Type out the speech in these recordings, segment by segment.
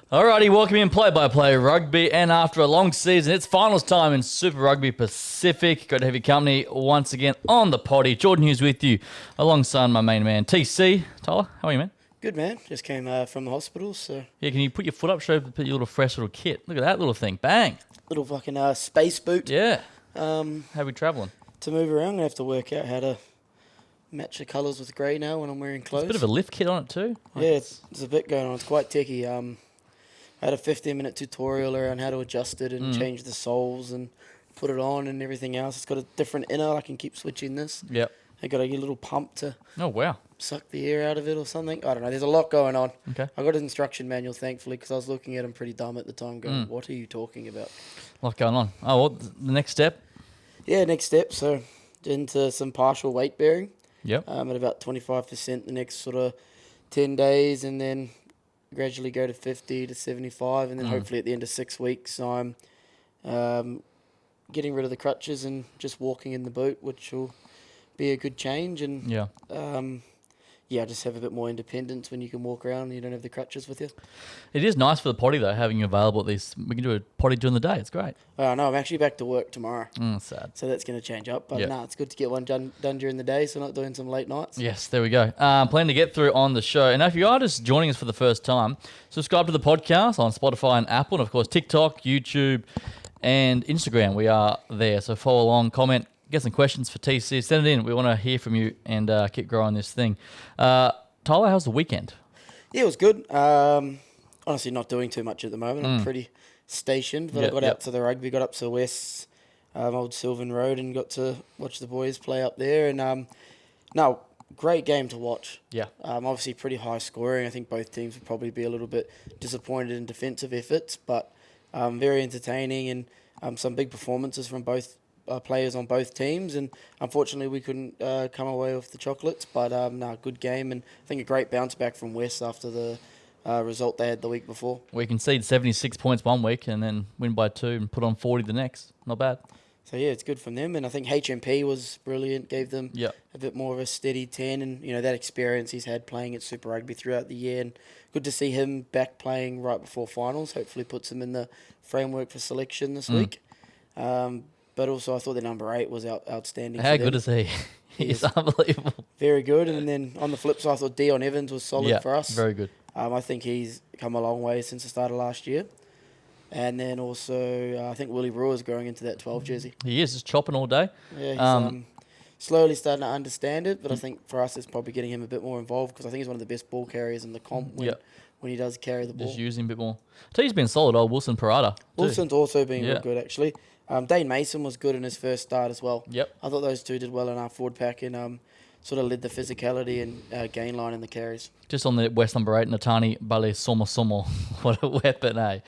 Alrighty, welcome in Play-by-Play Rugby, and after a long season, it's finals time in Super Rugby Pacific. Great to have your company once again on the potty. Jordan Hughes with you, alongside my main man, TC. Tyler, how are you, man? Good, man. Just came from the hospital, so... Yeah, can you put your foot up, show your little fresh little kit? Look at that little thing. Bang! Little fucking space boot. Yeah. How are we travelling? To move around, I'm going to have to work out how to match the colours with grey now when I'm wearing clothes. There's a bit of a lift kit on it too. Yeah, there's a bit going on. It's quite techy. I had a 15-minute tutorial around how to adjust it and change the soles and put it on and everything else. It's got a different inner. I can keep switching this. Yep. I got a little pump to suck the air out of it or something. I don't know. There's a lot going on. Okay. I got an instruction manual, thankfully, because I was looking at them pretty dumb at the time going, what are you talking about? A lot going on. Oh, well, the next step? Yeah, next step. So into some partial weight bearing. Yep. At about 25% the next sort of 10 days, and then gradually go to 50 to 75, and then hopefully at the end of 6 weeks I'm getting rid of the crutches and just walking in the boot, which will be a good change. And just have a bit more independence when you can walk around and you don't have the crutches with you. It is nice for the potty though, having you available at least. We can do a potty during the day. It's great. No, I'm actually back to work tomorrow. Sad. So that's going to change up. But it's good to get one done during the day, so not doing some late nights. Yes, there we go. Plan to get through on the show. And if you are just joining us for the first time, subscribe to the podcast on Spotify and Apple, and of course TikTok, YouTube, and Instagram. We are there. So follow along, comment, get some questions for TC. Send it in. We want to hear from you and keep growing this thing. Tyler, how's the weekend? Yeah, it was good. Honestly, not doing too much at the moment. I'm pretty stationed, but I got out to the rugby, got up to West, Old Sylvan Road, and got to watch the boys play up there. And great game to watch. Yeah. Obviously pretty high scoring. I think both teams would probably be a little bit disappointed in defensive efforts, but very entertaining, and some big performances from both players on both teams, and unfortunately we couldn't come away with the chocolates, but good game, and I think a great bounce back from West after the result they had the week before. We concede 76 points one week and then win by 2 and put on 40 the next. Not bad. So yeah, it's good from them, and I think HMP was brilliant, gave them a bit more of a steady 10, and that experience he's had playing at Super Rugby throughout the year, and good to see him back playing right before finals. Hopefully puts him in the framework for selection this week. But also I thought the number 8 was outstanding. How good is he? He's unbelievable. Very good. And then on the flip side, I thought Dion Evans was solid for us. Very good. I think he's come a long way since the start of last year. And then also I think Willie Brewer's growing into that 12 jersey. He is, just chopping all day. Yeah, he's slowly starting to understand it, but I think for us it's probably getting him a bit more involved, because I think he's one of the best ball carriers in the comp when he does carry the ball. Just use him a bit more. I tell you, he's been solid, old Wilson Parada. Wilson's also been real good, actually. Dane Mason was good in his first start as well. Yep. I thought those two did well in our forward pack, and sort of led the physicality and gain line in the carries. Just on the West number 8, Natani Bale Somo. What a weapon, eh?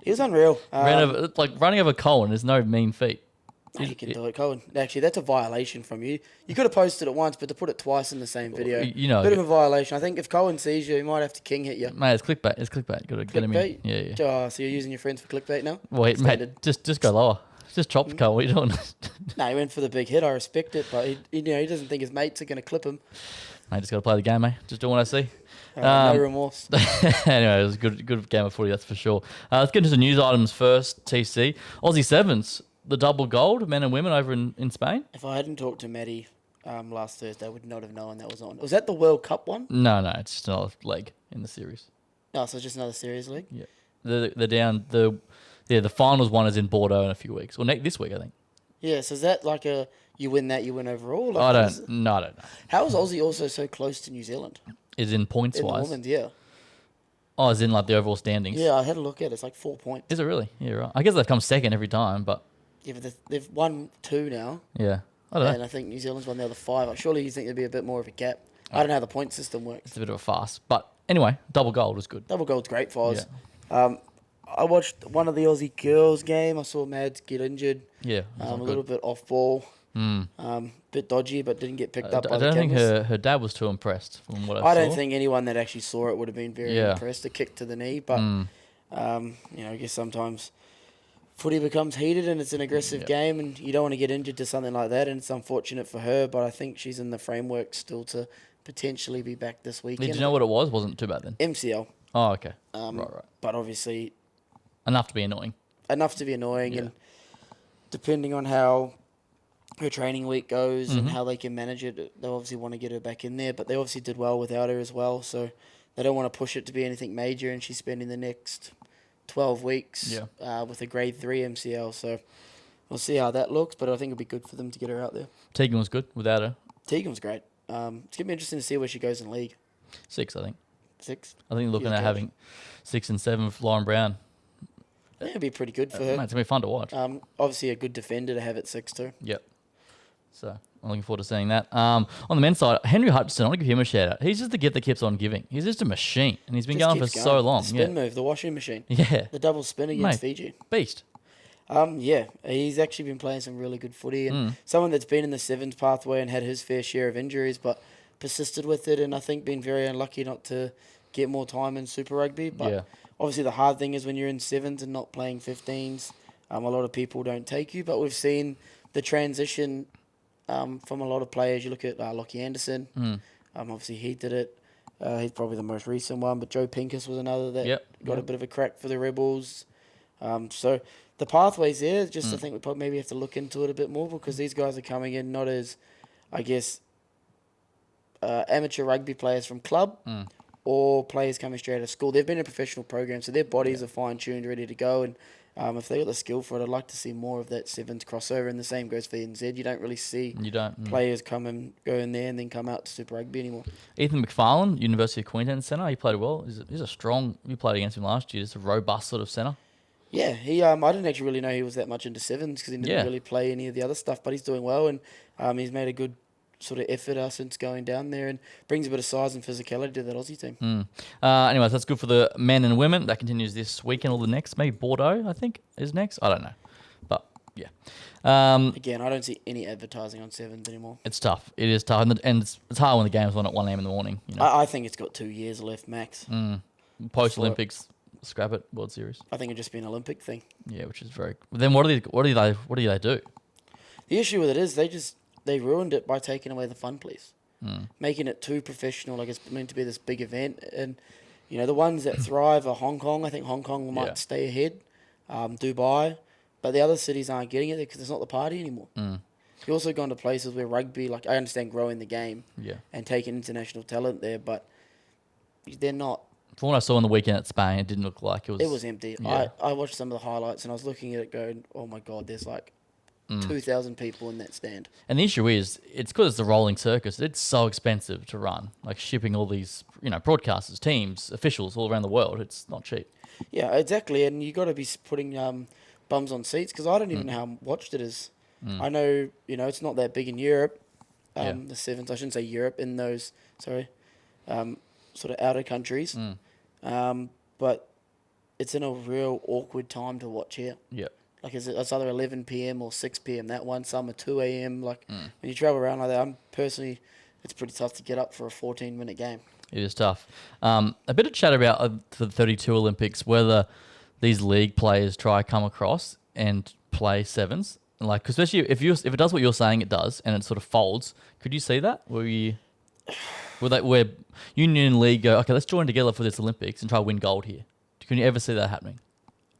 He was unreal. Running over Cohen is no mean feat. You can do it, Cohen. Actually, that's a violation from you. You could have posted it once, but to put it twice in the same video, bit of a violation. I think if Cohen sees you, he might have to king hit you. Mate, it's clickbait. Got to get him in. Yeah. Oh, so you're using your friends for clickbait now? Wait, mate, just go lower. Just chopped Cohen. What are you doing? No, he went for the big hit. I respect it, but he doesn't think his mates are going to clip him. Mate, just got to play the game, mate. Just do what I see. No remorse. Anyway, it was a good game of footy, that's for sure. Let's get into the news items first, TC. Aussie Sevens, the double gold, men and women over in Spain. If I hadn't talked to Maddie last Thursday, I would not have known that was on. Was that the World Cup one? No, it's just another leg in the series. No, so it's just another series leg? Yeah. They're down... The finals one is in Bordeaux in a few weeks. Or this week, I think. Yeah, so is that like you win overall? I don't know. How is Aussie also so close to New Zealand? Is in points-wise? In the women's, yeah. Oh, as in like the overall standings? Yeah, I had a look at it. It's like 4 points. Is it really? Yeah, right. I guess they've come second every time, but... Yeah, but they've won 2 now. Yeah. I don't know. And I think New Zealand's won the other 5. Surely you think there'd be a bit more of a gap. I don't know how the point system works. It's a bit of a farce. But anyway, double gold was good. Double gold's great for us. Yeah. I watched one of the Aussie girls' game. I saw Mads get injured. Yeah. A little bit off ball. Bit dodgy, but didn't get picked up by the cameras. I don't think her dad was too impressed from what I saw. I don't think anyone that actually saw it would have been very impressed. A kick to the knee, but I guess sometimes footy becomes heated and it's an aggressive game, and you don't want to get injured to something like that. And it's unfortunate for her, but I think she's in the framework still to potentially be back this weekend. Did you know what it was? Wasn't too bad then. MCL. Oh, okay. Right. Right. But obviously Enough to be annoying. enough to be annoying, and depending on how her training week goes and how they can manage it, they obviously want to get her back in there. But they obviously did well without her as well, so they don't want to push it to be anything major. And she's spending the next 12 weeks with a grade 3 MCL, so we'll see how that looks. But I think it'll be good for them to get her out there. Tegan was good without her. Tegan's great. It's going to be interesting to see where she goes in league. 6, I think. 6? I think looking at having 6 and 7 for Lauren Brown. I think it'd be pretty good for her. It's going to be fun to watch. Obviously a good defender to have at 6 too. Yep. So I'm looking forward to seeing that. On the men's side, Henry Hutchinson, I want to give him a shout out. He's just the gift that keeps on giving. He's just a machine, and he's been Just going for keeps so long. The spin move, the washing machine. Yeah. The double spin against Mate, Fiji. Beast. Yeah, he's actually been playing some really good footy, and someone that's been in the sevens pathway and had his fair share of injuries, but persisted with it, and I think been very unlucky not to get more time in Super Rugby. But obviously the hard thing is when you're in sevens and not playing 15s, a lot of people don't take you. But we've seen the transition from a lot of players. You look at Lockie Anderson. Obviously he did it. He's probably the most recent one, but Joe Pincus was another that got a bit of a crack for the Rebels. So the pathway's there. Just I think we probably maybe have to look into it a bit more, because these guys are coming in not as, I guess, amateur rugby players from club or players coming straight out of school. They've been in professional programs, so their bodies are fine-tuned, ready to go. And if they got the skill for it, I'd like to see more of that sevens crossover. And the same goes for NZ. You don't really see players come and go in there and then come out to Super Rugby anymore. Ethan McFarlane, University of Queensland centre. He played well. He's a strong. You played against him last year. He's a robust sort of centre. Yeah, he. I didn't actually really know he was that much into sevens, because he didn't really play any of the other stuff. But he's doing well, and he's made a good sort of effort since going down there, and brings a bit of size and physicality to that Aussie team. Anyways, that's good for the men and women. That continues this weekend or the next. Maybe Bordeaux, I think, is next. I don't know. But, yeah. Again, I don't see any advertising on sevens anymore. It's tough. It is tough. And it's hard when the game's on at 1 a.m. in the morning. You know? I think it's got 2 years left, max. Post-Olympics, scrap it, World Series. I think it'd just be an Olympic thing. Yeah, which is very... Then what do they do? The issue with it is they ruined it by taking away the fun, please. Making it too professional, like it's meant to be this big event. And, you know, the ones that thrive are Hong Kong. I think Hong Kong might stay ahead. Dubai. But the other cities aren't getting it because it's not the party anymore. You've also gone to places where rugby, like I understand growing the game and taking international talent there, but they're not. From what I saw on the weekend at Spain, it didn't look like it was... It was empty. Yeah. I watched some of the highlights and I was looking at it going, oh my God, there's like 2,000 people in that stand. And the issue is, it's because it's a rolling circus. It's so expensive to run. Like shipping all these, broadcasters, teams, officials all around the world. It's not cheap. Yeah, exactly. And you got to be putting bums on seats, because I don't even know how watched it is. I know, it's not that big in Europe. The sevens, I shouldn't say Europe, in those, sort of outer countries. But it's in a real awkward time to watch here. Yeah. Like it's either 11 p.m. or 6 p.m. That one, some are 2 a.m. Like when you travel around like that, it's pretty tough to get up for a 14-minute game. It is tough. A bit of chat about the 32 Olympics, whether these league players try to come across and play sevens. Like, especially if it does what you're saying it does, and it sort of folds, could you see that? Where Union League go, okay, let's join together for this Olympics and try to win gold here. Can you ever see that happening?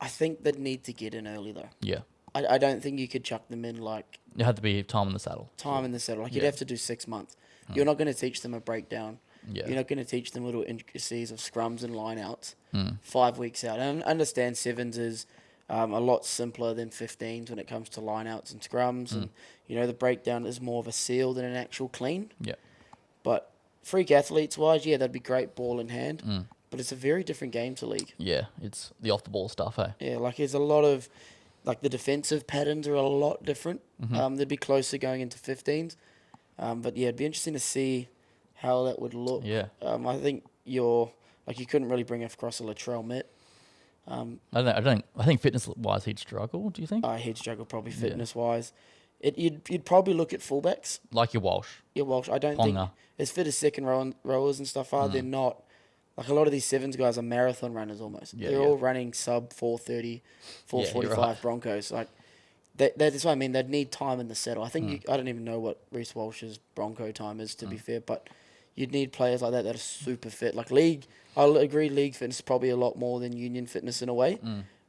I think they'd need to get in early, though. Yeah. I don't think you could chuck them in like... It had to be time in the saddle. Like, you'd have to do 6 months. You're not going to teach them a breakdown. Yeah. You're not going to teach them little intricacies of scrums and line-outs 5 weeks out. And I understand sevens is a lot simpler than 15s when it comes to line-outs and scrums. And, the breakdown is more of a seal than an actual clean. Yeah. But freak athletes-wise, that'd be great ball in hand. But it's a very different game to league. Yeah, it's the off-the-ball stuff, hey? Yeah, like there's a lot of... Like the defensive patterns are a lot different. They'd be closer going into 15s. But yeah, it'd be interesting to see how that would look. Yeah. I think you couldn't really bring across a Latrell Mitt. I think fitness-wise he'd struggle, do you think? He'd struggle probably fitness-wise. You'd probably look at fullbacks. Like your Walsh. Your Walsh. I don't Ponga. think... As fit as second rowers and stuff are, they're not... Like a lot of these sevens guys are marathon runners almost. They're all running sub 4:30, 4:45 right. Broncos. Like that's what I mean. They'd need time in the settle. I think I don't even know what Reece Walsh's Bronco time is, to be fair, but you'd need players like that that are super fit. Like league, I'll agree, league fitness is probably a lot more than union fitness in a way,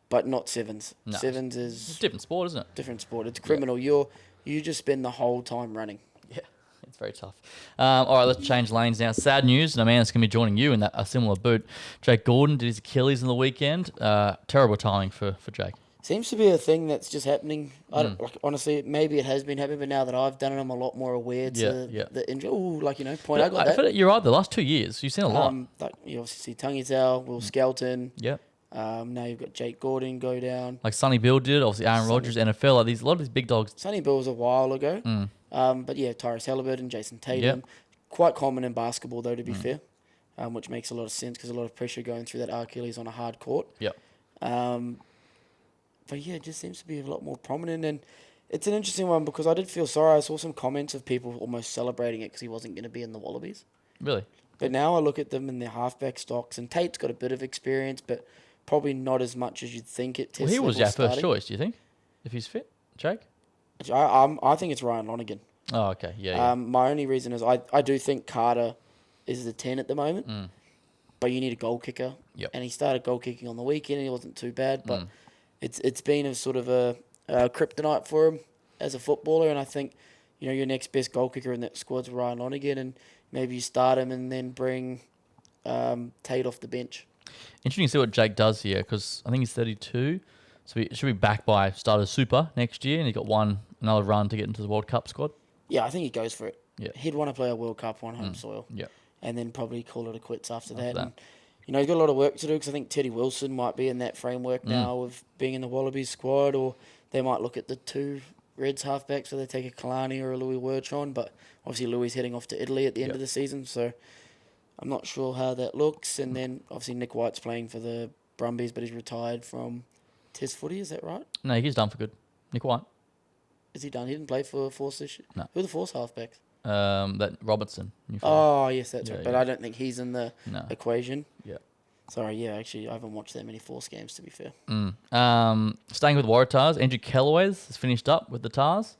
but not sevens. No. Sevens It's a is different sport, isn't it? different sport. It's criminal. You just spend the whole time running. Yeah, it's very tough. All right, let's change lanes now. Sad news, and a man that's going to be joining you in a similar boot. Jake Gordon did his Achilles in the weekend. Terrible timing for Jake. Seems to be a thing that's just happening. I don't, like, honestly, maybe it has been happening, but now that I've done it, I'm a lot more aware to the injury. Ooh, like, you know, point, I got that. You're right, the last 2 years, you've seen a lot. Like, you obviously see Tangitao, Will Skelton. Yeah. Now you've got Jake Gordon go down. Like Sonny Bill did, obviously Aaron Rodgers, NFL. Like a lot of these big dogs. Sonny Bill was a while ago. But yeah, Tyrese Halliburton, Jason Tatum. Yep. Quite common in basketball, though, to be fair, which makes a lot of sense because a lot of pressure going through that Achilles on a hard court. Yep. But yeah, it just seems to be a lot more prominent. And it's an interesting one because I did feel sorry. I saw some comments of people almost celebrating it because he wasn't going to be in the Wallabies. Really? But now I look at them in their halfback stocks, and Tate's got a bit of experience, but probably not as much as you'd think at test Well, he was level our first starting. choice, do you think? If he's fit, Jake? I think it's Ryan Lonergan. Oh, okay. Yeah. My only reason is I do think Carter is the 10 at the moment, but you need a goal kicker. Yep. And he started goal kicking on the weekend, and he wasn't too bad, but it's been a sort of a kryptonite for him as a footballer, and I think, you know, your next best goal kicker in that squad's Ryan Lonergan, and maybe you start him and then bring Tate off the bench. Interesting to see what Jake does here because I think he's 32, so he should be back by start of Super next year, and he's got another run to get into the World Cup squad. Yeah, I think he goes for it. Yeah. He'd want to play a World Cup on home soil. Yeah. And then probably call it a quits after that. that. And, you know, he's got a lot of work to do because I think Teddy Wilson might be in that framework now of being in the Wallabies squad, or they might look at the two Reds halfbacks, so they take a Kalani or a Louis Wertron, but obviously Louis heading off to Italy at the end of the season, so I'm not sure how that looks. And then obviously Nick White's playing for the Brumbies, but he's retired from Test footy, is that right? No, he's done for good. Nick White. Is he done? He didn't play for Force this year? No. Who are the Force halfbacks? That Robertson. New fella. Oh, yes, that's Yeah, right. But yeah. I don't think he's in the No. equation. Yeah. Sorry, yeah, actually, I haven't watched that many Force games, to be fair. Staying with Waratahs, Andrew Kellaways has finished up with the Tars.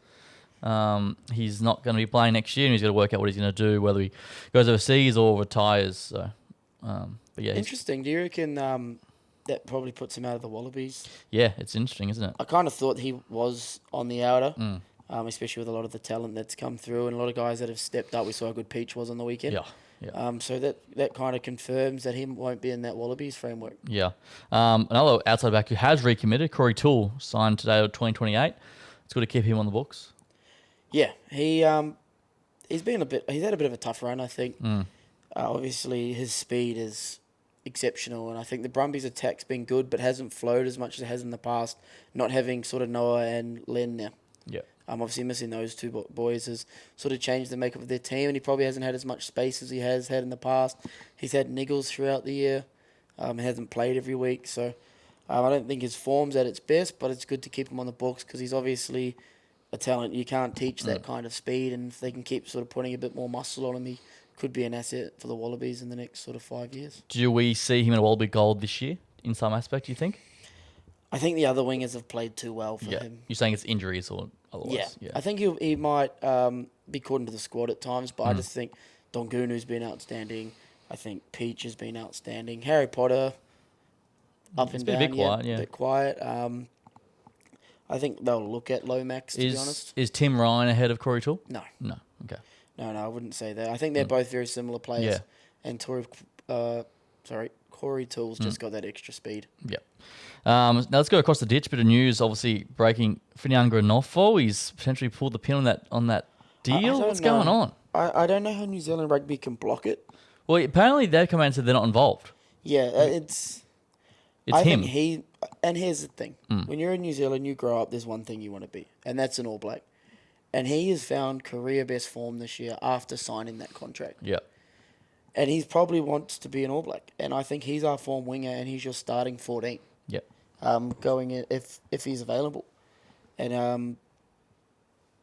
He's not going to be playing next year, and he's got to work out what he's going to do, whether he goes overseas or retires. So, but yeah, Interesting. Do you reckon that probably puts him out of the Wallabies? yeah, it's interesting, isn't it? I kind of thought he was on the outer, especially with a lot of the talent that's come through and a lot of guys that have stepped up. We saw how good Peach was on the weekend. Yeah. Yeah. So that kind of confirms that he won't be in that Wallabies framework. Yeah. Another outside back who has recommitted, Corey Toole, signed today to 2028. It's good to keep him on the books. Yeah, he's had a bit of a tough run, I think. Obviously, his speed is exceptional, and I think the Brumbies' attack's been good, but hasn't flowed as much as it has in the past. Not having sort of Noah and Len now. Yeah. Obviously missing those two boys has sort of changed the makeup of their team, and he probably hasn't had as much space as he has had in the past. He's had niggles throughout the year. He hasn't played every week, so I don't think his form's at its best, but it's good to keep him on the books because he's obviously a talent. You can't teach that kind of speed, and if they can keep sort of putting a bit more muscle on him, he could be an asset for the Wallabies in the next sort of 5 years. Do we see him in a Wallaby Gold this year in some aspect, do you think? I think the other wingers have played too well for him. You're saying it's injuries or otherwise? Yeah. I think he might be called into the squad at times, but I just think Dongunu's been outstanding. I think Peach has been outstanding. Harry Potter, up and been down, a bit quiet, a bit quiet. I think they'll look at Lomax, to be honest. Is Tim Ryan ahead of Corey Toole? No. No. Okay. No, I wouldn't say that. I think they're both very similar players. Yeah. And Corey Toole's just got that extra speed. Yeah. Now let's go across the ditch. Bit of news, obviously breaking. Finyangra Nofo, he's potentially pulled the pin on that deal. What's going on? I don't know how New Zealand rugby can block it. Well, apparently they've come out and said they're not involved. Yeah, It's I him. think and here's the thing. When you're in New Zealand, you grow up, there's one thing you want to be, and that's an All Black. And he has found career best form this year after signing that contract. Yeah. And he probably wants to be an All Black. And I think he's our form winger, and he's your starting 14. Yeah. Going in if he's available. And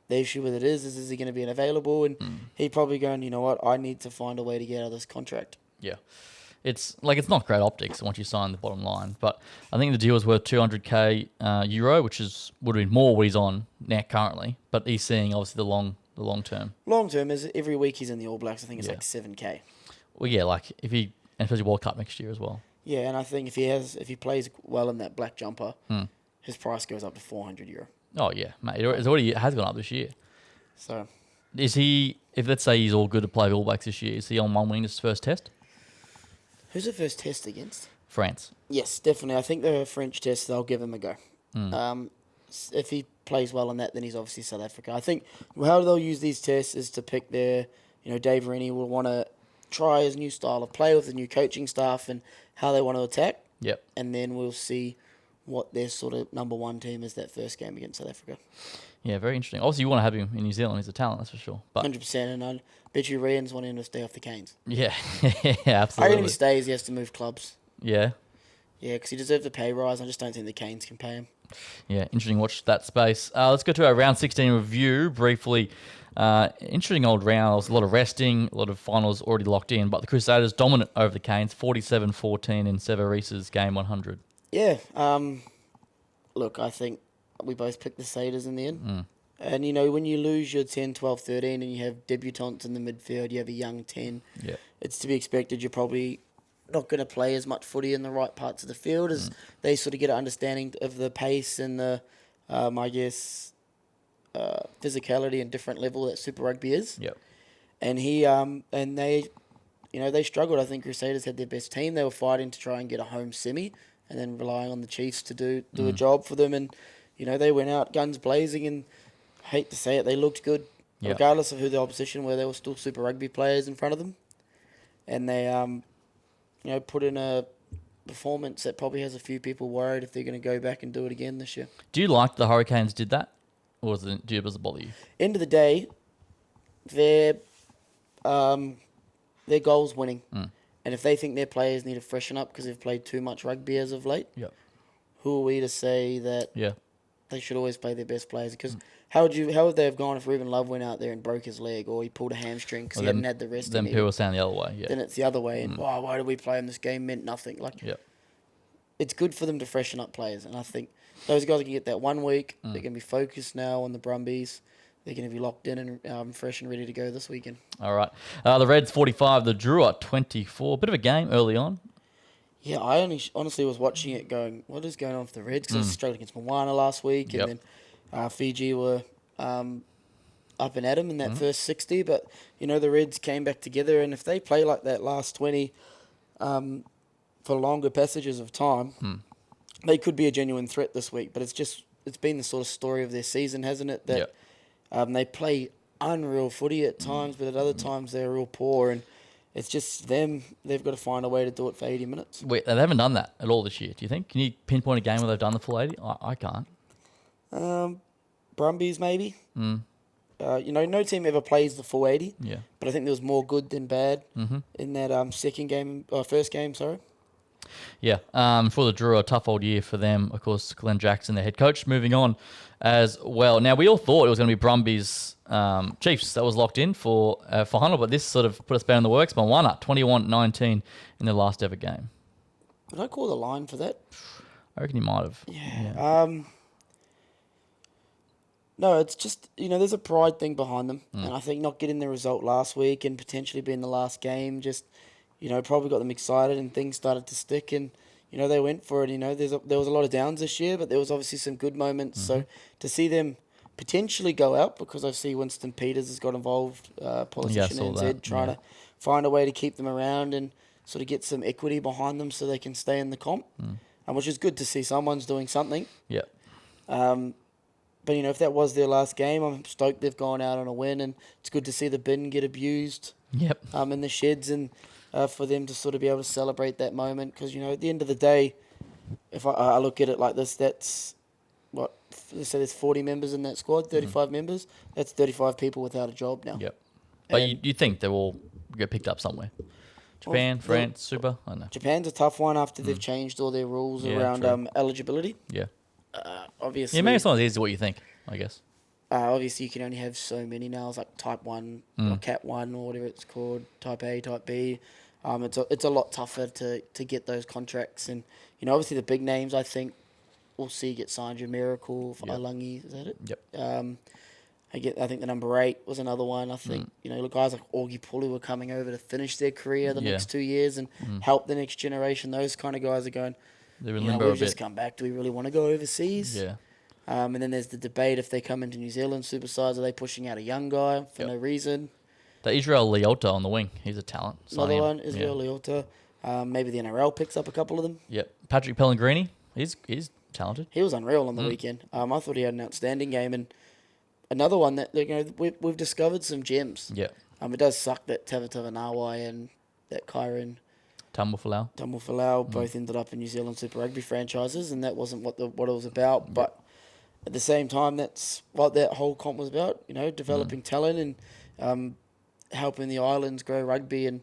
the issue with it is he going to be available? And he probably going, you know what, I need to find a way to get out of this contract. Yeah. It's not great optics once you sign the bottom line, but I think the deal is worth 200k euro, which would have been more what he's on now currently. But he's seeing obviously the the long term? Long term is every week he's in the All Blacks. I think it's Yeah. like 7K. Well, yeah, like if he, and especially World Cup next year as well. Yeah, and I think if he plays well in that black jumper, his price goes up to €400. Oh yeah, mate. It already has gone up this year. So, Is he? If let's say he's all good to play All Blacks this year, is he on one wing this first test? who's the first test against? France. Yes, definitely. I think the French test, they'll give him a go. If he plays well in that, then he's obviously South Africa. I think how they'll use these tests is to pick their, Dave Rennie will want to try his new style of play with the new coaching staff and how they want to attack. Yep. And then we'll see what their sort of number one team is that first game against South Africa. Yeah, very interesting. Obviously, you want to have him in New Zealand. He's a talent, that's for sure. But 100%. And I bet you Ryan's wanting him to stay off the Canes. yeah, yeah, I absolutely. reckon if he stays, he has to move clubs. Yeah. Yeah, because he deserves a pay rise. I just don't think the Canes can pay him. Yeah, interesting. Watch that space. Let's go to our round 16 review briefly. Interesting old round. A lot of resting, a lot of finals already locked in, but the Crusaders dominant over the Canes, 47-14 in Severice's game 100. Yeah. Look, I think we both picked the Satyrs in the end. And, when you lose your 10, 12, 13 and you have debutants in the midfield, you have a young 10, it's to be expected you're probably not going to play as much footy in the right parts of the field as they sort of get an understanding of the pace and the, physicality and different level that Super Rugby is. Yep. And they struggled. I think Crusaders had their best team. They were fighting to try and get a home semi and then relying on the Chiefs to do a job for them. And, they went out guns blazing and, I hate to say it, they looked good. Yep. Regardless of who the opposition were, there were still Super Rugby players in front of them. And they, put in a performance that probably has a few people worried if they're going to go back and do it again this year. Do you like the Hurricanes did that? Or does it bother you? End of the day, their goal's winning. And if they think their players need to freshen up because they've played too much rugby as of late, who are we to say that they should always play their best players? Because how would they have gone if Ruben Love went out there and broke his leg or he pulled a hamstring because he hadn't had the rest? Then people sound the other way. Then it's the other way. And why did we play him? This game meant nothing. It's good for them to freshen up players, and I think those guys can get that 1 week. They're going to be focused now on the Brumbies. They're going to be locked in and fresh and ready to go this weekend. All right. The Reds 45, the Drua 24. Bit of a game early on. Yeah, I honestly was watching it going, what is going on with the Reds? Because they struggled against Moana last week, and then Fiji were up and at them in that first 60. But, the Reds came back together, and if they play like that last 20 for longer passages of time, they could be a genuine threat this week. But it's been the sort of story of their season, hasn't it? That they play unreal footy at times, but at other times they're real poor, and it's just them. They've got to find a way to do it for 80 minutes. Wait, they haven't done that at all this year, do you think? Can you pinpoint a game where they've done the full 80? I can't. Brumbies, maybe. No team ever plays the full 80. Yeah. But I think there was more good than bad in that first game, sorry. Yeah, for the Drua, a tough old year for them. Of course, Glenn Jackson, their head coach, moving on as well. Now, we all thought it was going to be Brumbies Chiefs that was locked in for Hunnell, but this sort of put us back in the works. Moana, 21-19 in their last ever game. Did I call the line for that? I reckon you might have. Yeah. No, it's just, there's a pride thing behind them. And I think not getting the result last week and potentially being the last game just, probably got them excited and things started to stick and, they went for it. There was a lot of downs this year, but there was obviously some good moments. So to see them potentially go out, because I see Winston Peters has got involved, politician NZ, trying to find a way to keep them around and sort of get some equity behind them so they can stay in the comp, which is good to see someone's doing something. Yeah. But, if that was their last game, I'm stoked they've gone out on a win, and it's good to see the bin get abused in the sheds and for them to sort of be able to celebrate that moment. Because, at the end of the day, if I look at it like this, that's, let's say there's 40 members in that squad, 35 members. That's 35 people without a job now. Yep. But you think they'll all get picked up somewhere? Japan, France, Super? I don't know. Japan's a tough one after they've changed all their rules around eligibility. Yeah. Obviously. Yeah, maybe it's not as easy as what you think, I guess. Obviously, you can only have so many now. It's like Type 1 or Cat 1 or whatever it's called, Type A, Type B. It's a lot tougher to get those contracts. And, obviously the big names, I think, we'll see get signed. Your Miracle, Ailangi, is that it? Yep. I think the number 8 was another one. I think guys like Augie Pulu were coming over to finish their career the next 2 years and help the next generation. Those kind of guys are going. They're in limbo a We've just bit. come back. Do we really want to go overseas? Yeah. And then there's the debate if they come into New Zealand super sides, are they pushing out a young guy for no reason? The Israel Leota on the wing. He's a talent. Another one, Israel Leota. Maybe the NRL picks up a couple of them. Yep. Patrick Pellegrini. He's talented. He was unreal on the weekend. I thought he had an outstanding game. And another one that we've discovered some gems. Yeah. It does suck that Tavitava Nawai and that Kyron Tamufalao. both ended up in New Zealand Super Rugby franchises, and that wasn't what it was about. But at the same time, that's what that whole comp was about. Developing talent and helping the islands grow rugby. And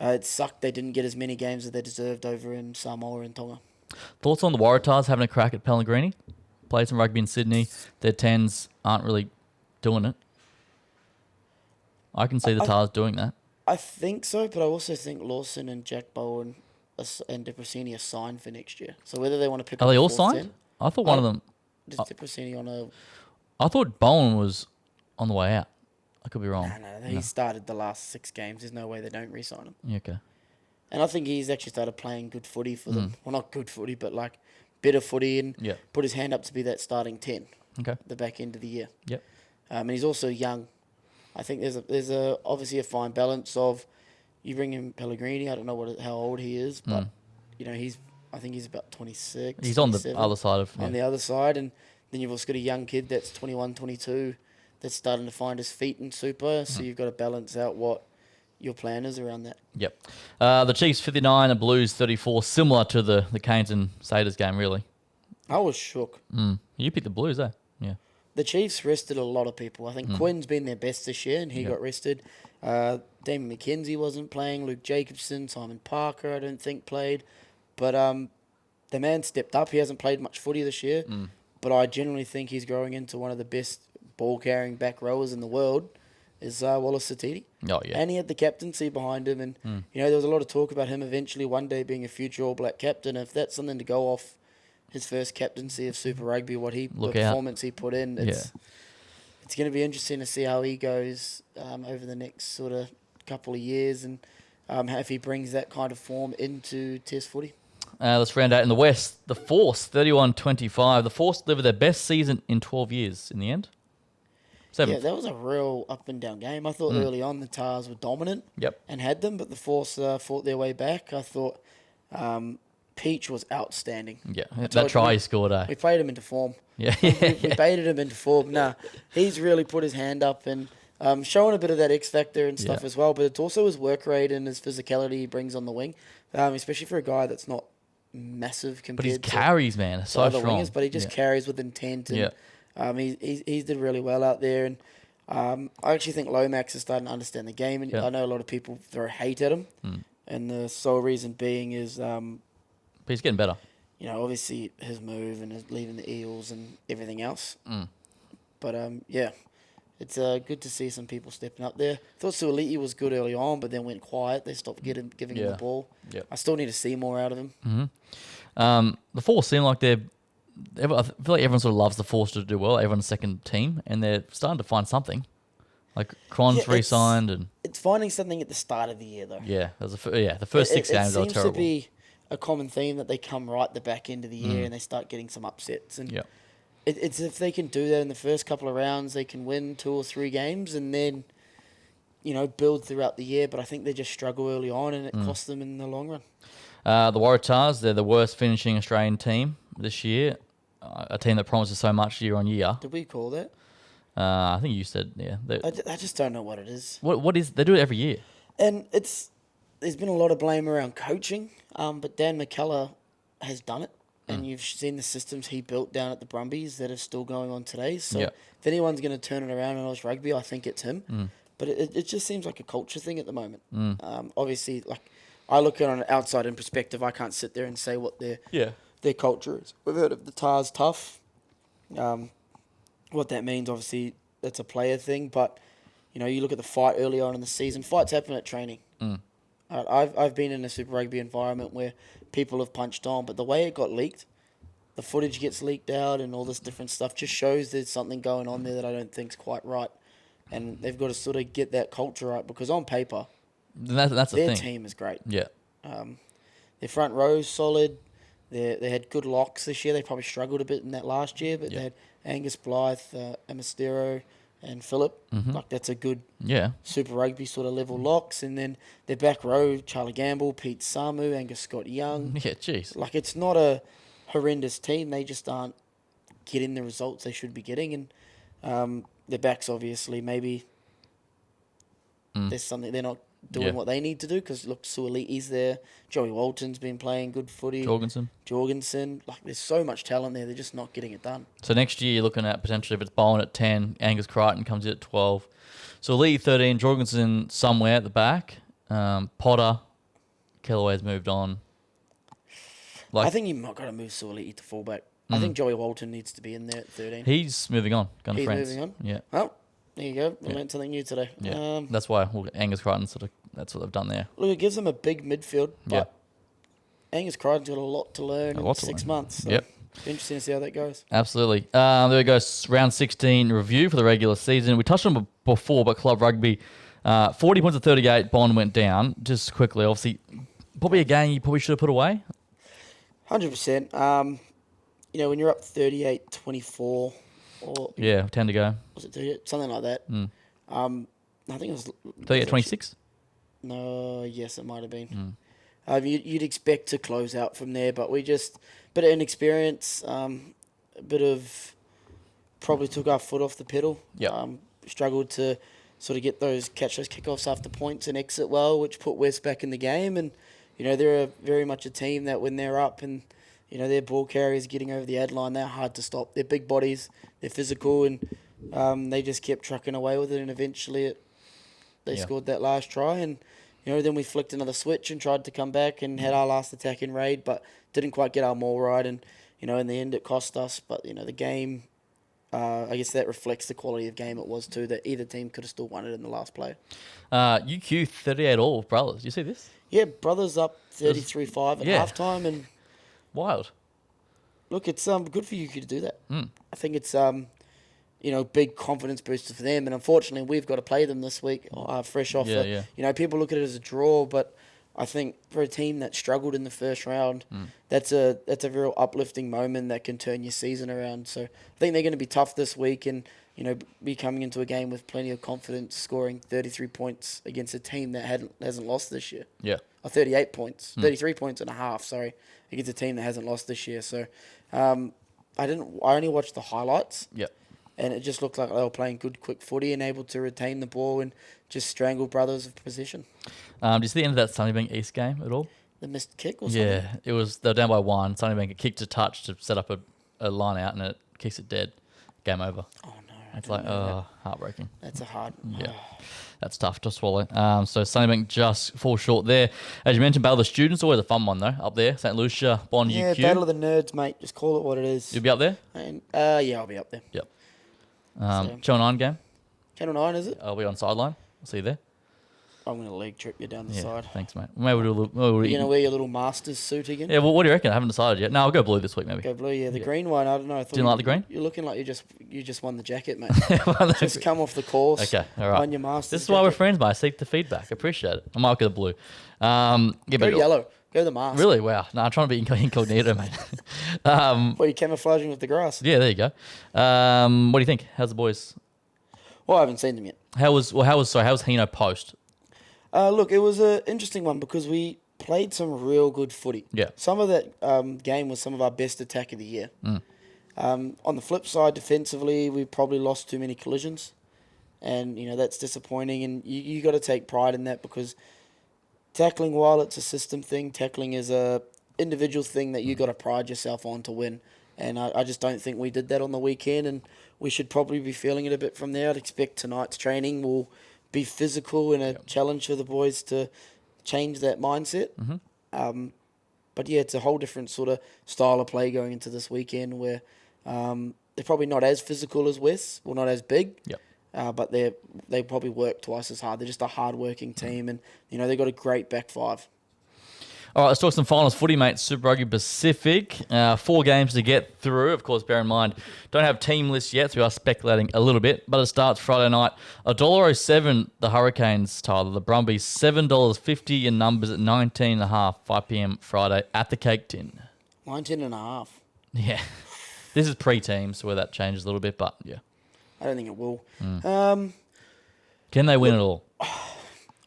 it sucked they didn't get as many games as they deserved over in Samoa and Tonga. Thoughts on the Waratahs having a crack at Pellegrini? Played some rugby in Sydney. Their 10s aren't really doing it. I can see the Tars doing that. I think so, but I also think Lawson and Jack Bowen and Depressini are signed for next year. So whether they want to pick up Are they a all fourth signed? 10, I thought one of them... Just Depressini on a... I thought Bowen was on the way out. I could be wrong. No, he started the last 6 games. There's no way they don't re-sign him. Yeah, okay. And I think he's actually started playing good footy for them. Well, not good footy, but like better footy, and put his hand up to be that starting 10 at the back end of the year. Yep. And he's also young. I think there's obviously a fine balance of you bring in Pellegrini. I don't know how old he is, but I think he's about 26. He's on the other side of... On the other side, and then you've also got a young kid that's 21, 22 that's starting to find his feet in Super, so you've got to balance out what your plan is around that. Yep. The Chiefs 59, the Blues 34, similar to the Canes and Satyrs game, really. I was shook. You picked the Blues, eh? Yeah. The Chiefs rested a lot of people. I think Quinn's been their best this year, and he got rested. Damon McKenzie wasn't playing. Luke Jacobson, Simon Parker, I don't think played. But the man stepped up. He hasn't played much footy this year, but I genuinely think he's growing into one of the best ball-carrying back rowers in the world. Is Wallace Satiti. Oh, yeah. And he had the captaincy behind him. And, there was a lot of talk about him eventually one day being a future All Black captain. If that's something to go off his first captaincy of Super Rugby, the performance he put in, it's going to be interesting to see how he goes over the next sort of couple of years and if he brings that kind of form into Test footy. Let's round out in the West. The Force, 31-25. The Force delivered their best season in 12 years in the end. 7th. Yeah, that was a real up and down game. I thought early on the Tars were dominant and had them, but the Force fought their way back. I thought Peach was outstanding. Yeah, that try he scored, eh? We played him into form. Yeah. We baited him into form. He's really put his hand up and showing a bit of that X factor and stuff as well, but it's also his work rate and his physicality he brings on the wing, especially for a guy that's not massive compared to... But his carries, man, are so strong. Wingers, but he just carries with intent and... He did really well out there, and I actually think Lomax is starting to understand the game. And I know a lot of people throw hate at him, and the sole reason being is, but he's getting better. Obviously his move and his leaving the Eels and everything else. But it's good to see some people stepping up there. Thought Suoliti was good early on, but then went quiet. They stopped giving him the ball. Yep. I still need to see more out of him. The Force seem like I feel like everyone sort of loves the Force to do well. Everyone's second team, and they're starting to find something. Like Cron's re-signed, and it's finding something at the start of the year, though. Yeah, the first 6 games they were terrible. It seems to be a common theme that they come right at the back end of the year and they start getting some upsets. And it's if they can do that in the first couple of rounds, they can win 2 or 3 games and then build throughout the year. But I think they just struggle early on, and it costs them in the long run. The Waratahs, they're the worst finishing Australian team this year. A team that promises so much year on year. Did we call that? I think you said, I just don't know what it is. What is... They do it every year. And there's been a lot of blame around coaching, but Dan McKellar has done it. And you've seen the systems he built down at the Brumbies that are still going on today. So if anyone's going to turn it around in Oz Rugby, I think it's him. But it just seems like a culture thing at the moment. Obviously, like I look at it on an outside-in perspective. I can't sit there and say what their culture is. We've heard of the Tars tough. What that means, obviously, that's a player thing. But, you look at the fight early on in the season. Fights happen at training. I've been in a Super Rugby environment where people have punched on, but the way it got leaked, the footage gets leaked out and all this different stuff just shows there's something going on there that I don't think's quite right. And they've got to sort of get that culture right because on paper, That's the their thing. team is great. Yeah. Their front row's solid. They had good locks this year. They probably struggled a bit in that last year, but they had Angus Blythe, Amistero, and Phillip. Like that's a good Super Rugby sort of level locks. And then their back row, Charlie Gamble, Pete Samu, Angus Scott Young. Yeah, jeez. Like it's not a horrendous team. They just aren't getting the results they should be getting. And their backs obviously maybe there's something they're not doing what they need to do because look, Suoliti's there. Joey Walton's been playing good footy. Jorgensen. Like there's so much talent there. They're just not getting it done. So next year you're looking at potentially if it's Bowen at 10, Angus Crichton comes in at 12. So Lee 13, Jorgensen somewhere at the back. Potter, Kellaway's moved on. I think you might got to move Suoliti to fullback. I think Joey Walton needs to be in there at 13. He's moving on. Going to France. Moving on? Yeah. Well, there you go. We learned something new today. Yeah. That's why Angus Crichton that's what they've done there. Look, it gives them a big midfield, but Angus Crichton's got a lot to learn in 6 months. So interesting to see how that goes. Absolutely. There we go. Round 16 review for the regular season. We touched on it before, but club rugby, 40 points to 38. Bond went down. Just quickly, obviously, probably a game you probably should have put away. 100%. When you're up 38-24, or 10 to go. Was it 38? Something like that. I think it was 38-26. No, yes, it might have been. You'd expect to close out from there, but we just bit of inexperience, a bit of probably took our foot off the pedal. Struggled to sort of catch those kickoffs after points and exit well, which put West back in the game. And they're very much a team that when they're up and their ball carriers getting over the ad line, they're hard to stop. They're big bodies, they're physical, and they just kept trucking away with it. And eventually, they scored that last try, and then we flicked another switch and tried to come back and had our last attack in raid, but didn't quite get our maul right. And in the end, it cost us. But the game, I guess that reflects the quality of game it was too. That either team could have still won it in the last play. UQ 38 all brothers. You see this? Yeah, brothers up 33-5 at halftime, and wild. Look, it's good for UQ to do that. I think it's big confidence booster for them. And unfortunately, we've got to play them this week, fresh off. People look at it as a draw, but I think for a team that struggled in the first round, that's a real uplifting moment that can turn your season around. So I think they're going to be tough this week, and be coming into a game with plenty of confidence, scoring 33 points against a team that hasn't lost this year. Yeah, or 38 points, 33 points and a half. Sorry, against a team that hasn't lost this year. So I only watched the highlights. Yeah. And it just looked like they were playing good, quick footy and able to retain the ball and just strangle brothers of possession. Do you see the end of that Sunnybank East game at all? The missed kick or something? Yeah, it was. They were down by 1. Sunnybank kicked a touch to set up a line out, and it kicks it dead. Game over. Oh no! It's heartbreaking. That's a hard. Yeah, that's tough to swallow. So Sunnybank just falls short there. As you mentioned, Battle of the Students, always a fun one though. Up there, St. Lucia, Bond, UQ. Yeah, Battle of the Nerds, mate. Just call it what it is. You'll be up there. And I'll be up there. Yep. Channel 9 game. Channel 9, is it? I'll be on sideline. I'll see you there. I'm going to leg trip you down the side. Thanks, mate. Maybe we'll do a little. You're going to wear your little Masters suit again? Yeah, well, what do you reckon? I haven't decided yet. No, I'll go blue this week, maybe. Go blue, yeah. The green one, I don't know. I thought Didn't like the green? You're looking like you just won the jacket, mate. Just come off the course. Okay, all right. On your Masters. This is why we're friends, mate. I seek the feedback. I appreciate it. I might go the blue. Go yellow. Go the mask. Really? Wow. No, I'm trying to be incognito, mate. What, are you camouflaging with the grass? Yeah, there you go. What do you think? How's the boys? Well, I haven't seen them yet. How was Hino post? Look, it was an interesting one because we played some real good footy. Yeah. Some of that game was some of our best attack of the year. On the flip side, defensively, we probably lost too many collisions. And, that's disappointing. And you got to take pride in that because tackling, while it's a system thing, tackling is a individual thing that you got to pride yourself on to win. And I just don't think we did that on the weekend, and we should probably be feeling it a bit from there. I'd expect tonight's training will be physical and a challenge for the boys to change that mindset. But yeah, it's a whole different sort of style of play going into this weekend where they're probably not as physical as West, well, not as big. But they probably work twice as hard. They're just a hard-working team, and they've got a great back five. All right, let's talk some finals footy, mate. Super Rugby Pacific. 4 games to get through. Of course, bear in mind, don't have team lists yet, so we are speculating a little bit. But it starts Friday night. $1.07, the Hurricanes, Tyler. The Brumbies, $7.50 in numbers at 19.5, 5 p.m. Friday at the Cake Tin. 19.5. Yeah. This is pre-teams where that changes a little bit, but yeah. I don't think it will. Can they win it all?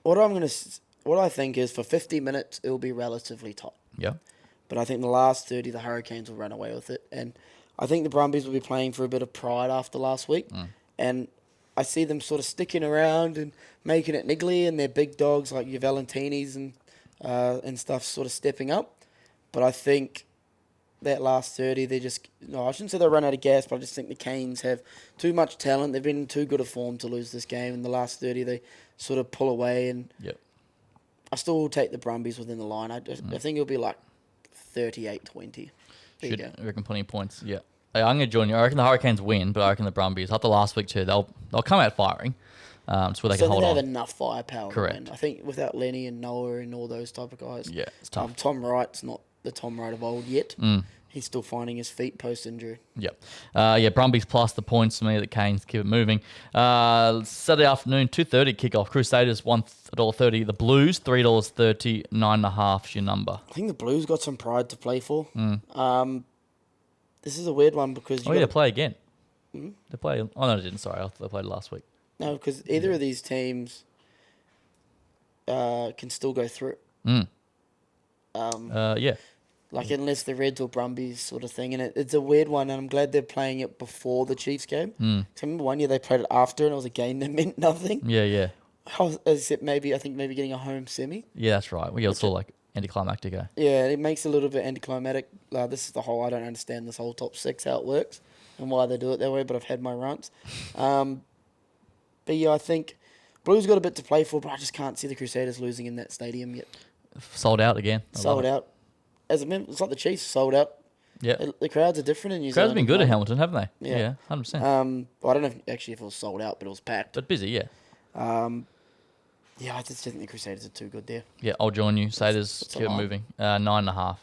What I think is for 50 minutes it will be relatively tight. Yeah. But I think the last 30 the Hurricanes will run away with it, and I think the Brumbies will be playing for a bit of pride after last week, and I see them sort of sticking around and making it niggly, and their big dogs like your Valentinis and stuff sort of stepping up. But I think that last 30, I shouldn't say they run out of gas, but I just think the Canes have too much talent. They've been in too good a form to lose this game. In the last 30, they sort of pull away, and I still will take the Brumbies within the line. I think it'll be like 38-20. I reckon plenty of points. Yeah. Hey, I'm going to join you. I reckon the Hurricanes win, but I reckon the Brumbies, after last week too, they'll come out firing. So they can hold on. They have enough firepower. Correct. To win. I think without Lenny and Noah and all those type of guys. Yeah, it's tough. Tom Wright's not the Tom Wright of old yet. He's still finding his feet post-injury. Yep. Brumbies plus the points for me. The Canes keep it moving. Saturday afternoon, 2:30 kickoff. Crusaders $1.30. The Blues $3.30. 9.5 is your number. I think the Blues got some pride to play for. This is a weird one because they play again. They play. Oh no, they didn't. Sorry, they played last week. No, because either of these teams can still go through. Yeah. Like, unless the Reds or Brumbies sort of thing. And it's a weird one, and I'm glad they're playing it before the Chiefs game. I remember one year they played it after, and it was a game that meant nothing. Yeah. Except maybe getting a home semi. Yeah, that's right. It's all like anticlimactic, eh? Yeah, it makes it a little bit anticlimactic. This is the whole, I don't understand this whole top 6, how it works, and why they do it that way, but I've had my rants. But yeah, I think Blues got a bit to play for, but I just can't see the Crusaders losing in that stadium yet. Sold out again. Sold out. It's like the Chiefs, sold out. Yeah. The crowds are different in New Zealand. Crowds have been good at Hamilton, haven't they? Yeah, 100%. Well, I don't know if it was sold out, but it was packed. But busy, yeah. Yeah, I just think the Crusaders are too good there. Yeah, I'll join you. Saders, keep it moving. 9.5.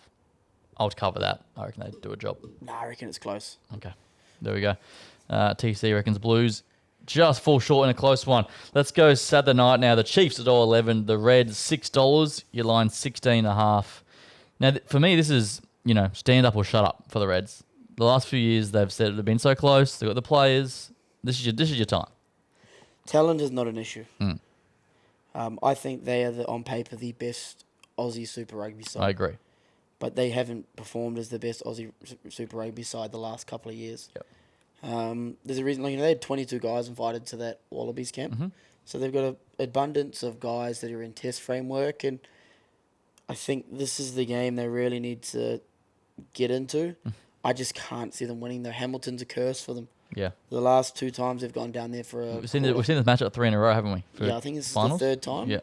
I'll cover that. I reckon they do a job. Nah, I reckon it's close. Okay. There we go. TC reckons Blues just fall short in a close one. Let's go Saturday night now. The Chiefs at $1.11. The Reds $6. Your line 16.5. Now, for me, this is, stand up or shut up for the Reds. The last few years, they've said they've been so close. They've got the players. This is your time. Talent is not an issue. I think they are, on paper, the best Aussie Super Rugby side. I agree. But they haven't performed as the best Aussie Super Rugby side the last couple of years. Yep. There's a reason, they had 22 guys invited to that Wallabies camp. So they've got an abundance of guys that are in test framework, and I think this is the game they really need to get into. I just can't see them winning, though. Hamilton's a curse for them. Yeah. The last 2 times they've gone down there for a... We've seen this match up 3 in a row, haven't we? Yeah, I think this finals? is the 3rd time. Yeah.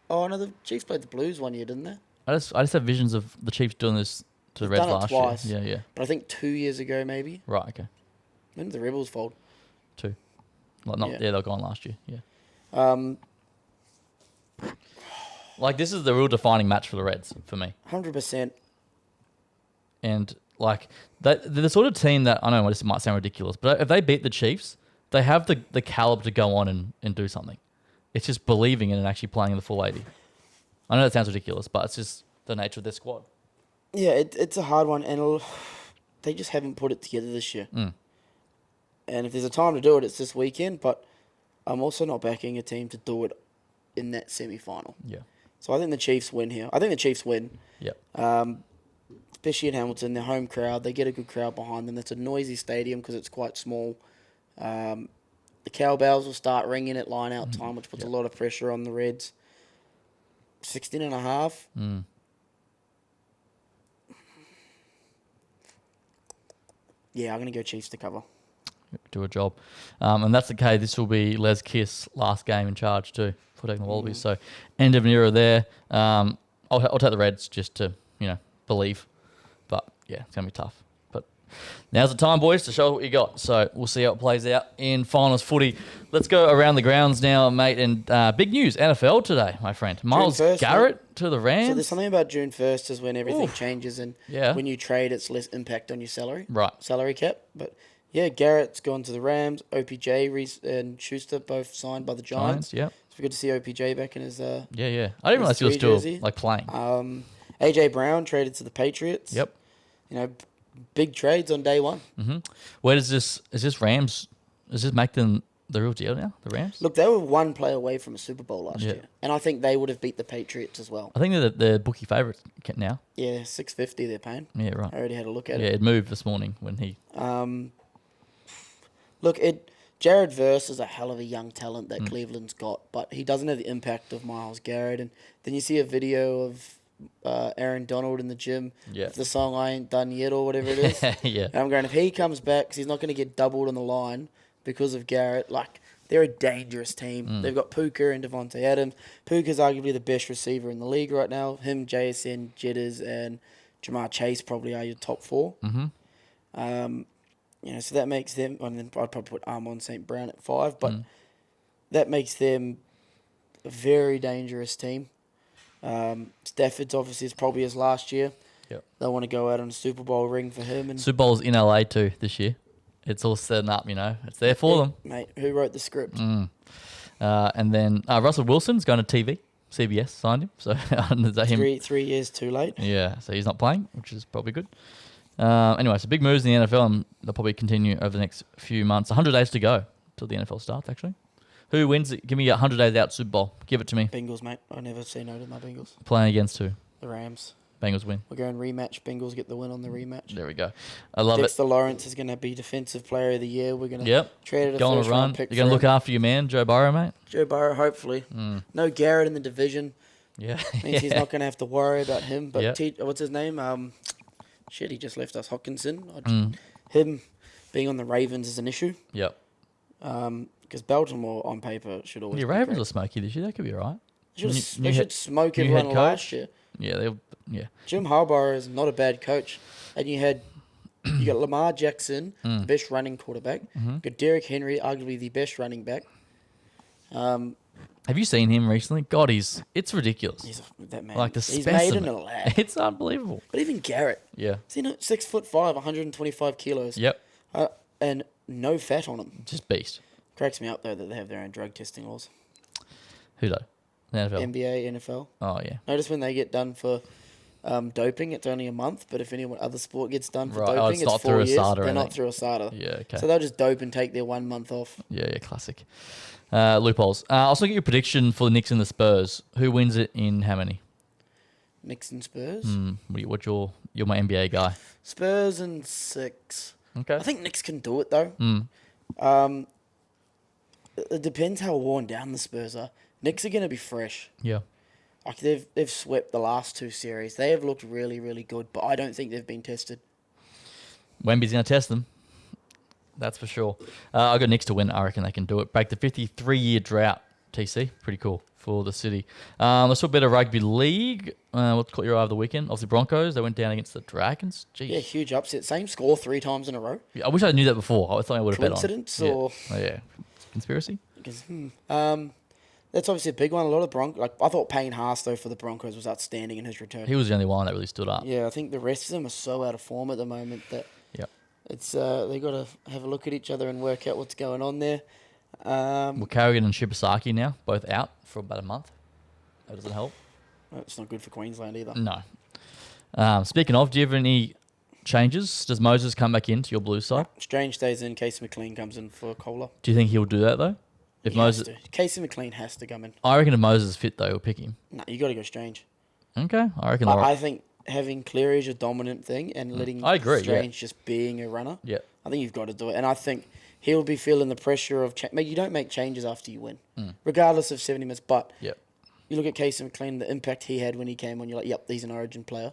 Oh, no, the Chiefs played the Blues one year, didn't they? I just have visions of the Chiefs doing this to the Reds last twice. year. Yeah. But I think 2 years ago, maybe. Right, okay. When did the Rebels fold? 2. They were gone last year. Yeah. This is the real defining match for the Reds, for me. 100%. And, they're the sort of team that, I know this might sound ridiculous, but if they beat the Chiefs, they have the caliber to go on and do something. It's just believing in it and actually playing the full 80. I know that sounds ridiculous, but it's just the nature of their squad. Yeah, it's a hard one, and they just haven't put it together this year. And if there's a time to do it, it's this weekend, but I'm also not backing a team to do it in that semi-final. Yeah. So I think the Chiefs win here. I think the Chiefs win. Yep. Especially in Hamilton, their home crowd. They get a good crowd behind them. It's a noisy stadium because it's quite small. The cowbells will start ringing at line-out time, which puts a lot of pressure on the Reds. 16.5. Yeah, I'm going to go Chiefs to cover. Do a job. And that's okay. This will be Les Kiss' last game in charge too for taking the Wallabies. So end of an era there. I'll take the Reds just to, believe. But yeah, it's going to be tough. But Now's the time, boys, to show what you got. So we'll see how it plays out in finals footy. Let's go around the grounds now, mate. And big news, NFL today, my friend. Miles 1st, Garrett to the Rams. So there's something about June 1st is when everything Oof. changes, and Yeah. when you trade, it's less impact on your salary. Right. Salary cap. But yeah, Garrett's gone to the Rams. OPJ and Schuster both signed by the Giants. Yeah. So we good to see OPJ back in his Yeah. I didn't realize he was three still jersey. like playing. AJ Brown traded to the Patriots. Yep. You know, big trades on day one. Where does this Rams? Does this make them the real deal now? The Rams? Look, they were one play away from a Super Bowl last Yeah. year, and I think they would have beat the Patriots as well. I think they're the bookie favourites now. Yeah, $6.50 they're paying. Yeah, right. I already had a look at Yeah, it. it moved this morning when he. Look, Jared Verse is a hell of a young talent that Cleveland's got, but he doesn't have the impact of Myles Garrett. And then you see a video of Aaron Donald in the gym Yeah. with the song "I Ain't Done Yet" or whatever it is. Yeah. And I'm going, if he comes back, because he's not going to get doubled on the line because of Garrett, like, they're a dangerous team. They've got Puka and Devontae Adams. Puka's arguably the best receiver in the league right now. Him, JSN, Jitters, and Jamar Chase probably are your top four. So that makes them, and then I'd probably put Amon St. Brown at 5, but that makes them a very dangerous team. Stafford's obviously is probably his last year. Yep. They want to go out on a Super Bowl ring for him. And Super Bowl's in LA too this year. It's all setting up, It's there for them. Mate, who wrote the script? And then Russell Wilson's going to TV. CBS signed him. So is that him? 3 years too late. Yeah, so he's not playing, which is probably good. Anyway, so big moves in the NFL, and they'll probably continue over the next few months. 100 days to go till the NFL starts, actually. Who wins it? Give me 100 days out Super Bowl. Give it to me. Bengals, mate. I never say no to my Bengals. Playing against who? The Rams. Bengals win. We're going rematch. Bengals get the win on the rematch. There we go. I love Dexter Lawrence is going to be Defensive Player of the Year. We're going to Yep. trade it a Go on a first run. round You're pick. going to look after your man, Joe Burrow, mate? Joe Burrow, hopefully. No Garrett in the division. Yeah. Means he's not going to have to worry about him. But Yep. what's his name? He just left us. Hawkinson. Him being on the Ravens is an issue. Yep. Because Baltimore on paper should always. Yeah, be Ravens great. are smoky this year. They could be all right. They should smoke new everyone head last coach. year. Yeah, Jim Harbaugh is not a bad coach, and you got Lamar Jackson, the best running quarterback. You got Derrick Henry, arguably the best running back. Have you seen him recently? God, it's ridiculous. That man. Like the he's specimen. made in a lab. It's unbelievable. But even Garrett, Yeah. is he not 6'5", 125 kilos? Yep. And no fat on him. Just beast. Cracks me up though that they have their own drug testing laws. Who though? The NFL. NBA, NFL. Oh yeah. Notice when they get done for doping, it's only a month. But if any other sport gets done for Right. Oh, doping, it's it's not 4 through years. ASADA or They're not anything. through ASADA. Yeah. Okay. So they'll just dope and take their 1 month off. Yeah. Classic. Loopholes. I'll also get your prediction for the Knicks and the Spurs. Who wins it in how many? Knicks and Spurs. What's you're my NBA guy. Spurs and 6. Okay. I think Knicks can do it though. It depends how worn down the Spurs are. Knicks are going to be fresh. Yeah. Like they've swept the last 2 series. They have looked really, really good, but I don't think they've been tested. Wemby's going to test them. That's for sure. I got Knicks to win. I reckon they can do it. Break the 53-year drought. TC, pretty cool for the city. Let's talk about a rugby league. What caught your eye of the weekend? Obviously Broncos. They went down against the Dragons. Jeez. Yeah, huge upset. Same score 3 times in a row. Yeah, I wish I knew that before. I thought I would have bet on. Coincidence Yeah. or Oh, yeah. Conspiracy? because that's obviously a big one. A lot of I thought Payne Haas though for the Broncos was outstanding in his return. He was the only one that really stood up. Yeah, I think the rest of them are so out of form at the moment that Yep. it's they got to have a look at each other and work out what's going on there. Well, Carrigan and Shibasaki now, both out for about a month. That doesn't help. It's not good for Queensland either. No. Speaking of, do you have any changes? Does Moses come back into your blue side? Strange stays in. Casey McLean comes in for Kohler. Do you think he'll do that though? If He has Moses, to. Casey McLean has to come in. I reckon if Moses is fit though, he'll pick him. No, you got to go Strange. Okay, I reckon. I think having Cleary as a dominant thing and letting I agree, Strange just being a runner. Yeah. I think you've got to do it, and I think he'll be feeling the pressure of. You don't make changes after you win, regardless of 70 minutes. But Yep. you look at Casey McLean, the impact he had when he came on. You're like, yep, he's an Origin player.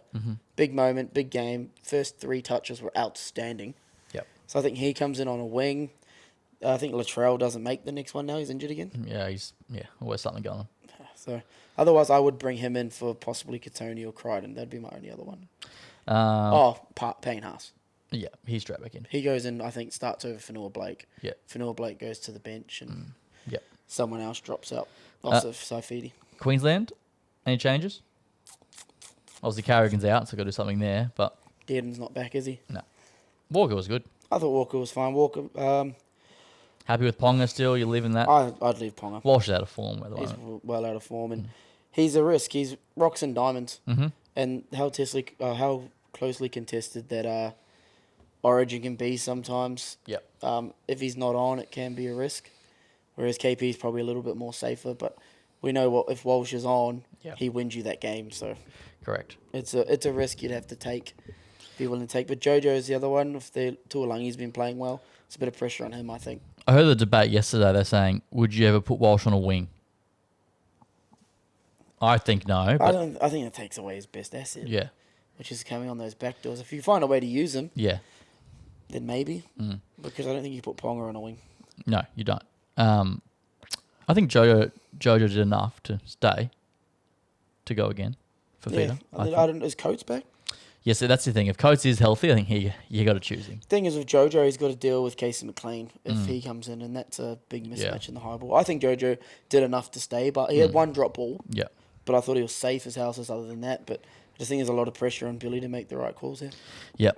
Big moment, big game. First 3 touches were outstanding. Yep. So I think he comes in on a wing. I think Latrell doesn't make the next one now. He's injured again. Yeah, always something going on. So otherwise, I would bring him in for possibly Katoni or Crichton. That'd be my only other one. Payne Haas. Yeah, he's straight back in. He goes in, I think, starts over Fanua Blake. Yeah. Fanua Blake goes to the bench and Yep. someone else drops out. Also, Saifidi. Queensland, any changes? Obviously, Carrigan's out, so got to do something there. But Dearden's not back, is he? no, Walker was good. I thought Walker was fine. Walker, Happy with Ponga still? You're leaving that? I'd leave Ponga. Walsh is out of form at the He's moment. well out of form, and he's a risk. He's rocks and diamonds. Mm-hmm. And how closely contested that Origin can be sometimes. Yep. If he's not on, it can be a risk. Whereas KP is probably a little bit more safer, but we know if Walsh is on, he wins you that game. So Correct. it's a risk you'd have to be willing to take. But Jojo's the other one. If Tuolangi's been playing well, it's a bit of pressure on him, I think. I heard the debate yesterday. They're saying, would you ever put Walsh on a wing? I think no. But I think it takes away his best asset. yeah. Which is coming on those back doors. If you find a way to use him, Yeah. then maybe. Because I don't think you put Ponga on a wing. No, you don't. I think Jojo did enough to stay to go again for Yeah. Fida. Is Coates back? Yeah, so that's the thing. If Coates is healthy, I think you got to choose him. Thing is, with Jojo, he's got to deal with Casey McLean if he comes in, and that's a big mismatch in the high ball. I think Jojo did enough to stay, but he had one drop ball. Yeah. But I thought he was safe as houses other than that. But I just think there's a lot of pressure on Billy to make the right calls here. Yeah.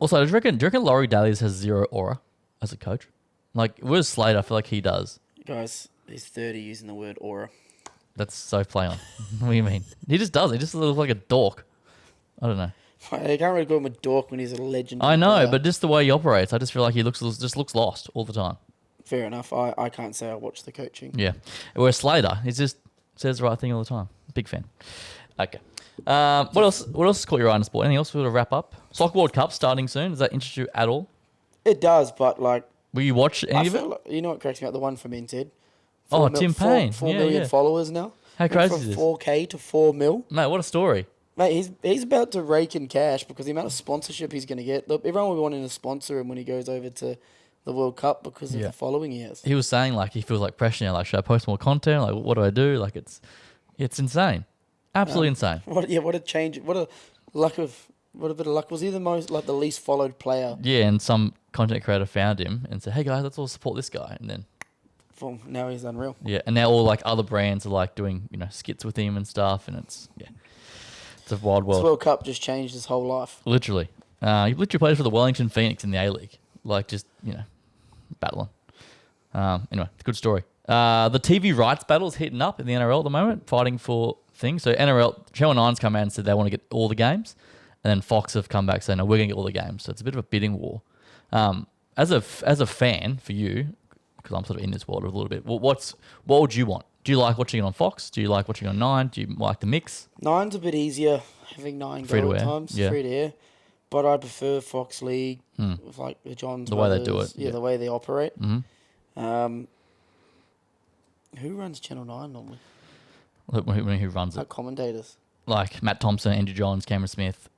Also, do you reckon Laurie Daly has zero aura as a coach? Like, where's Slater? I feel like he does. Guys, he's 30 using the word aura. That's so play on. What do you mean? He just does. He just looks like a dork. I don't know. They can't really call him a dork when he's a legend. I know, but just the way he operates, I just feel like he looks lost all the time. Fair enough. I can't say I watch the coaching. Yeah. Whereas Slater, he just says the right thing all the time. Big fan. Okay. What else? What else has caught your eye in the sport? Anything else we want to wrap up? Soccer World Cup starting soon. Does that interest you at all? It does, but like... Will you watch any I of it? feel like, you know what cracks me up? The one from NZ. Oh, Tim Payne. 4 Yeah, million yeah. followers now. How Went crazy from is this? 4K to 4 mil. Mate, what a story. Mate, he's about to rake in cash because the amount of sponsorship he's going to get. Look, everyone will be wanting to sponsor him when he goes over to the World Cup because of the following he has. He was saying like he feels like pressure now. Like, should I post more content? Like, what do I do? Like, it's insane. Absolutely insane. What a change. What a bit of luck. Was he the least followed player? Yeah, and some content creator found him and said, "Hey guys, let's all support this guy." And then Now he's unreal. yeah, and now all like other brands are like doing skits with him and stuff, and it's a wild This world. World Cup just changed his whole life. Literally, he literally played for the Wellington Phoenix in the A League, like just battling. Anyway, good story. The TV rights battle is heating up in the NRL at the moment, fighting for things. So NRL, Channel 9's come out and said they want to get all the games, and then Fox have come back saying, no, we're going to get all the games. So it's a bit of a bidding war. As a fan for you, because I'm sort of in this world a little bit, what would you want? Do you like watching it on Fox? Do you like watching it on 9? Do you like the mix? 9's a bit easier, having 9 Free to go at air, times, yeah. free to air. But I prefer Fox League, with like the Johns The way they do brothers, it, yeah. the way they operate. Mm-hmm. Who runs Channel 9 normally? Who runs it? Like commentators. Like Matt Thompson, Andrew Johns, Cameron Smith,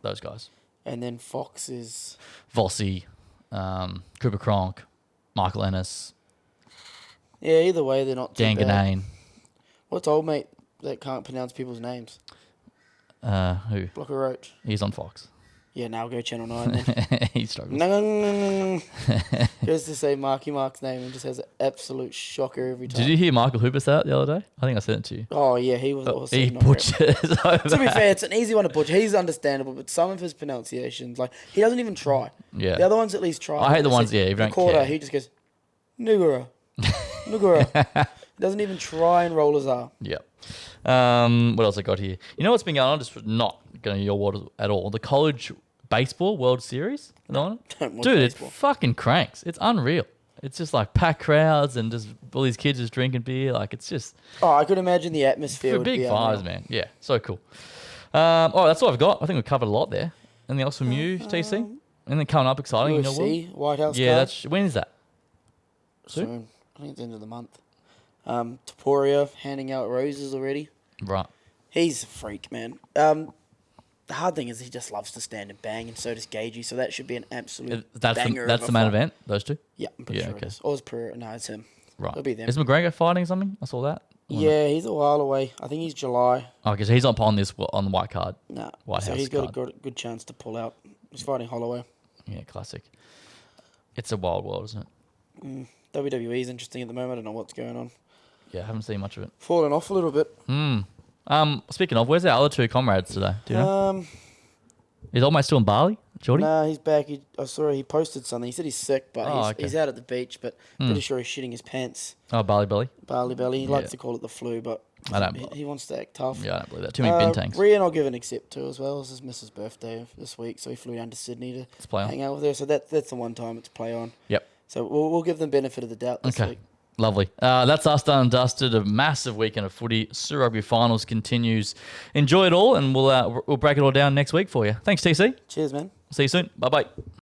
those guys. And then Fox is... Vossi, Cooper Cronk, Michael Ennis, Yeah, either way, they're not too Dan bad. Ganane. What's old mate that can't pronounce people's names? Who? Blocker Roach. He's on Fox. Yeah, now go Channel 9 then. He struggles. No. Goes to say Marky Mark's name and just has an absolute shocker every time. Did you hear Michael Hooper say that the other day? I think I sent it to you. Oh, yeah, he was also He not great. butchers over. To be fair, it's an easy one to butcher. He's understandable, but some of his pronunciations, like, he doesn't even try. Yeah. The other ones at least try. I hate the They ones, say, yeah, you don't Recorder, care. he just goes, Nugura. He doesn't even try and roll his R. Yeah. What else I got here? You know what's been going on? Just not going to your water at all. The college baseball World Series. Don't watch Dude, baseball. it fucking cranks. It's unreal. It's just like packed crowds and just all these kids just drinking beer. Like it's just Oh, I could imagine the atmosphere for would big be vibes, unreal. man. Yeah, so cool. Oh, that's all I've got. I think we've covered a lot there. Anything else from you, TC? Anything coming up exciting in your world? UFC, White House Yeah, card. when is that? Soon. I think it's the end of the month. Taporia handing out roses already. Right. He's a freak, man. The hard thing is he just loves to stand and bang, and so does Gagey, so that should be an absolute banger. That's of the a main fight. event, those two? Yeah, I'm pretty Yeah, sure okay. it is. Or it's Pereira. No, it's him. Right. It'll be them. Is McGregor fighting something? I saw that. Or no? Yeah, he's a while away. I think he's July. Oh, because he's up on the white card. Nah. White so House he's got card. a good chance to pull out. He's fighting Holloway. Yeah, classic. It's a wild world, isn't it? WWE is interesting at the moment. I don't know what's going on. Yeah, I haven't seen much of it. Falling off a little bit. Speaking of, where's our other two comrades today? Do you know? Is old mate still in Bali? Geordie? Nah, he's back. I saw he posted something. He said he's sick, but he's out at the beach, but pretty sure he's shitting his pants. Oh, Bali belly? Bali belly. He likes to call it the flu, but he wants to act tough. Yeah, I don't believe that. Too many bintangs. Rian I'll give an accept to as well. It's his missus' birthday this week, so he flew down to Sydney to hang out with her. So that's the one time it's play on. Yep. So we'll give them benefit of the doubt this week. Lovely. That's us done and dusted. A massive weekend of footy. Super Rugby Finals continues. Enjoy it all, and we'll break it all down next week for you. Thanks, TC. Cheers, man. See you soon. Bye-bye.